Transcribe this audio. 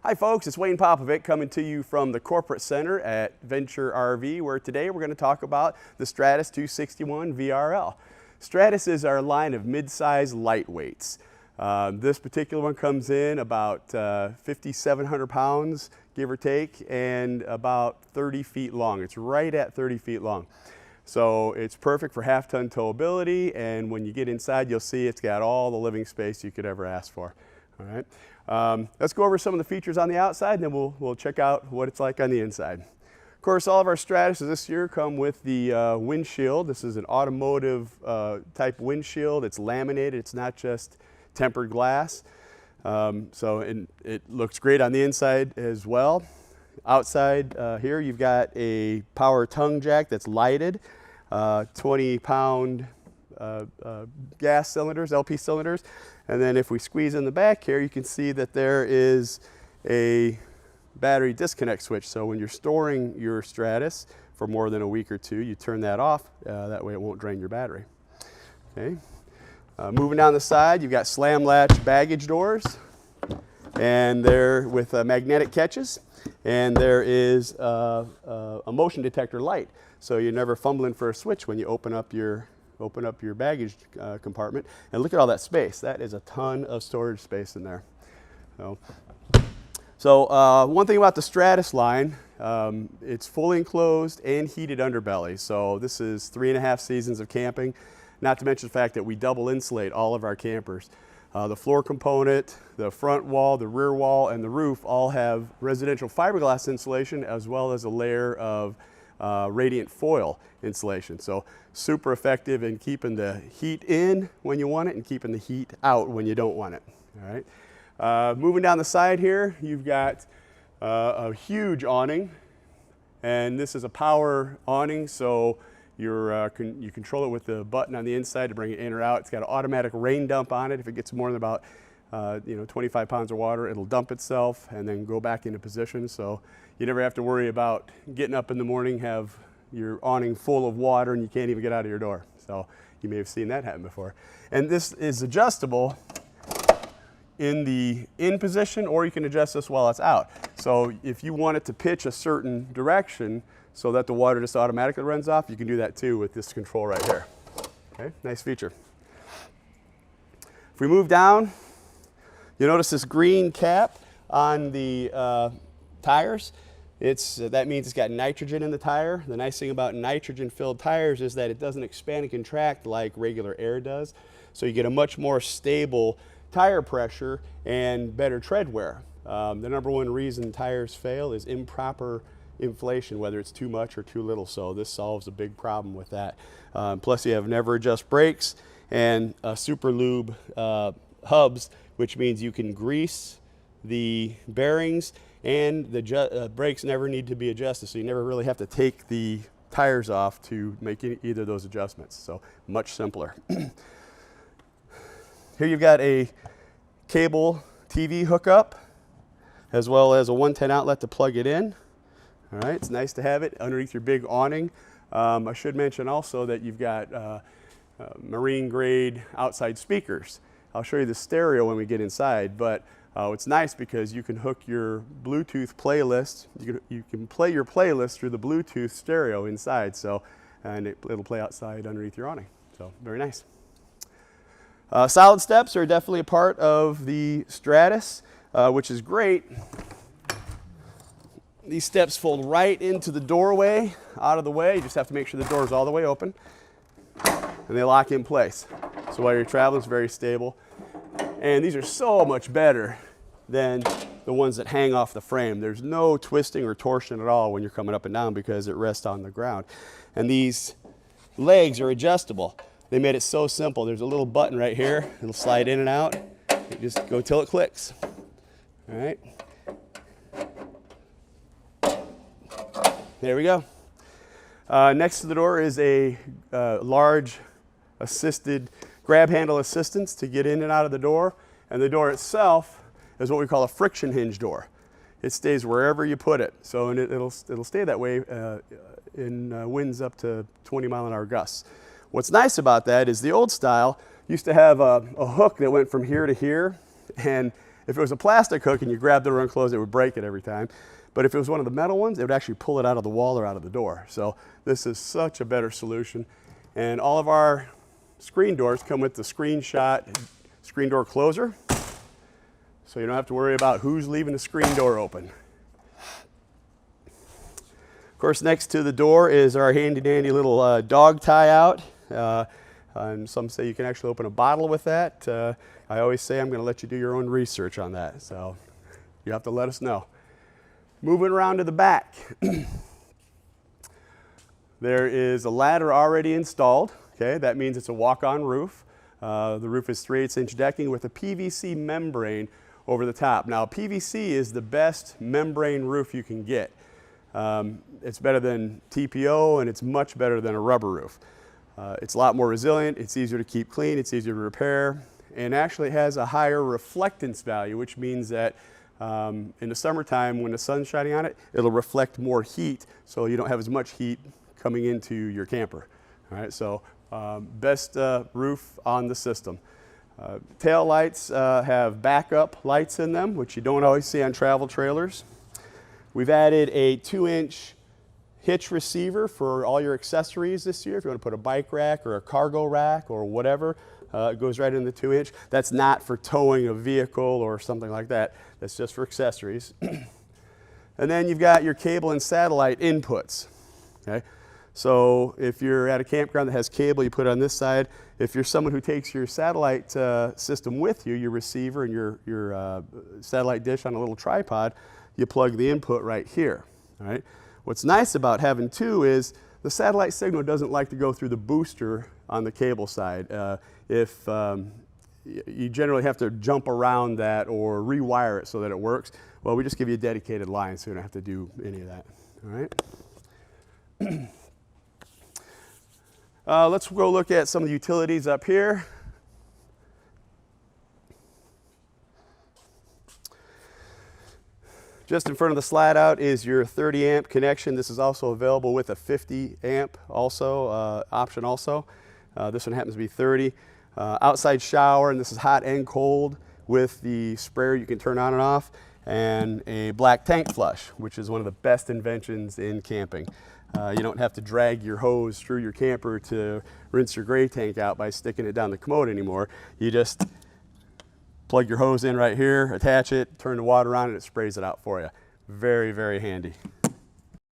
Hi folks, it's Wayne Popovic coming to you from the corporate center at Venture RV, where today we're going to talk about the Stratus 261 VRL. Stratus is our line of mid-size lightweights. This particular one comes in about 5,700 pounds, give or take, and about 30 feet long. It's right at 30 feet long. So it's perfect for half-ton towability, and when you get inside, you'll see it's got all the living space you could ever ask for. All right. Let's go over some of the features on the outside, and then we'll check out what it's like on the inside. Of course, all of our Stratuses this year come with the windshield. This is an automotive type windshield. It's laminated. It's not just tempered glass. It looks great on the inside as well. Outside here, you've got a power tongue jack that's lighted, 20-pound gas cylinders, LP cylinders. And then if we squeeze in the back here, you can see that there is a battery disconnect switch. So when you're storing your Stratus for more than a week or two, you turn that off. That way it won't drain your battery. Okay. Moving down the side, you've got slam latch baggage doors, and they're with magnetic catches. And there is a motion detector light, so you're never fumbling for a switch when you open up your baggage compartment. And look at all that space. That is a ton of storage space in there. So one thing about the Stratus line, it's fully enclosed and heated underbelly. So this is 3.5 seasons of camping, not to mention the fact that we double insulate all of our campers. The floor component, the front wall, the rear wall, and the roof all have residential fiberglass insulation, as well as a layer of radiant foil insulation. So super effective in keeping the heat in when you want it and keeping the heat out when you don't want it. All right. Moving down the side here, you've got a huge awning, and this is a power awning, so you control it with the button on the inside to bring it in or out. It's got an automatic rain dump on it. If it gets more than about 25 pounds of water, it'll dump itself and then go back into position. So you never have to worry about getting up in the morning, have your awning full of water, and you can't even get out of your door. So you may have seen that happen before. And this is adjustable in the in position, or you can adjust this while it's out. So if you want it to pitch a certain direction so that the water just automatically runs off, you can do that too with this control right here. Okay, nice feature. If we move down, you notice this green cap on the tires. That means it's got nitrogen in the tire. The nice thing about nitrogen-filled tires is that it doesn't expand and contract like regular air does. So you get a much more stable tire pressure and better tread wear. The number one reason tires fail is improper inflation, whether it's too much or too little. So this solves a big problem with that. Plus you have never adjust brakes and super lube hubs, which means you can grease the bearings, and the brakes never need to be adjusted, so you never really have to take the tires off to make either of those adjustments. So much simpler. Here you've got a cable TV hookup, as well as a 110 outlet to plug it in. All right, it's nice to have it underneath your big awning. I should mention also that you've got marine grade outside speakers. I'll show you the stereo when we get inside, but it's nice because you can hook your Bluetooth playlist. You can play your playlist through the Bluetooth stereo inside, and it'll play outside underneath your awning. So very nice. Solid steps are definitely a part of the Stratus, which is great. These steps fold right into the doorway, out of the way. You just have to make sure the door is all the way open, and they lock in place. So while you're traveling, it's very stable. And these are so much better than the ones that hang off the frame. There's no twisting or torsion at all when you're coming up and down because it rests on the ground. And these legs are adjustable. They made it so simple. There's a little button right here. It'll slide in and out. You just go till it clicks. All right. There we go. Next to the door is a large assisted grab handle assistance to get in and out of the door. And the door itself is what we call a friction hinge door. It stays wherever you put it. So it'll stay that way in winds up to 20-mile-an-hour gusts. What's nice about that is the old style used to have a hook that went from here to here, and If it was a plastic hook and you grabbed the door and closed it, would break it every time. But if it was one of the metal ones, it would actually pull it out of the wall or out of the door. So this is such a better solution. And all of our screen doors come with the screen door closer. So you don't have to worry about who's leaving the screen door open. Of course, next to the door is our handy dandy little dog tie out. And some say you can actually open a bottle with that. I always say I'm going to let you do your own research on that. So you have to let us know. Moving around to the back. There is a ladder already installed. Okay, that means it's a walk-on roof. The roof is 3/8 inch decking with a PVC membrane over the top. Now, PVC is the best membrane roof you can get. It's better than TPO, and it's much better than a rubber roof. It's a lot more resilient, it's easier to keep clean, it's easier to repair, and actually has a higher reflectance value, which means that in the summertime when the sun's shining on it, it'll reflect more heat, so you don't have as much heat coming into your camper. All right, so best roof on the system. Tail lights have backup lights in them, which you don't always see on travel trailers. We've added a 2-inch hitch receiver for all your accessories this year. If you want to put a bike rack or a cargo rack or whatever, it goes right in the 2-inch. That's not for towing a vehicle or something like that. That's just for accessories. And then you've got your cable and satellite inputs. Okay? So if you're at a campground that has cable, you put it on this side. If you're someone who takes your satellite system with you, your receiver and your satellite dish on a little tripod, you plug the input right here. All right? What's nice about having two is the satellite signal doesn't like to go through the booster on the cable side. You generally have to jump around that or rewire it so that it works. Well, we just give you a dedicated line so you don't have to do any of that. All right? Let's go look at some of the utilities up here. Just in front of the slide out is your 30 amp connection. This is also available with a 50 amp option also. This one happens to be 30. Outside shower, and this is hot and cold with the sprayer you can turn on and off, and a black tank flush, which is one of the best inventions in camping. You don't have to drag your hose through your camper to rinse your gray tank out by sticking it down the commode anymore. You just plug your hose in right here, attach it, turn the water on, and it sprays it out for you. Very, very handy.